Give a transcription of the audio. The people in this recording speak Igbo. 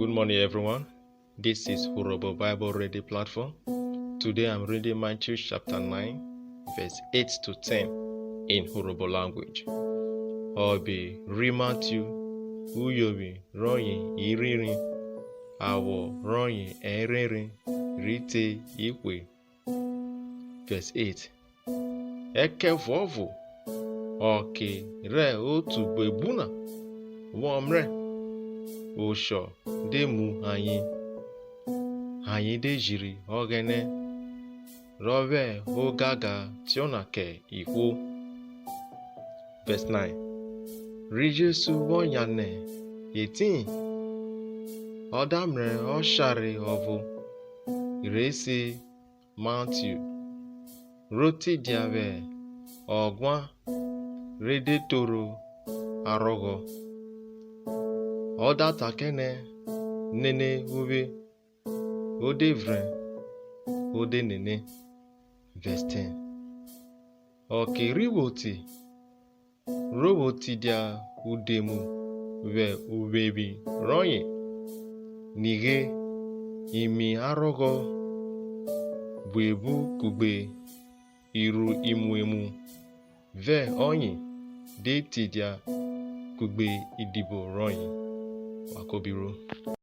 Good morning, everyone. This is Urhobo Bible Reading platform. Today I'm reading Matthew chapter 9, verse 8 to 10 in Urhobo language. Obi Matthew Uyobi Royin Iririn Awo Royin Ererin Rite Ikwe. Verse 8. Ekevovu Oki Re Otu Bebuna Womre Osho demu anyị dejiri ogene robe ogaga tionake ikwu. Verse 9. Rijesu wonyane 18. Odamre oshari ovu iresi Matthew roti diave ogwa redetoro arogo Oda takene nene ube odevre ode nene. Verse 10. Okiriboti roboti dia udemu ve ubebi roye nige imi arogo buebu kugbe iru imuemu ve onye de tidia kugbe idibo roye wakobiro.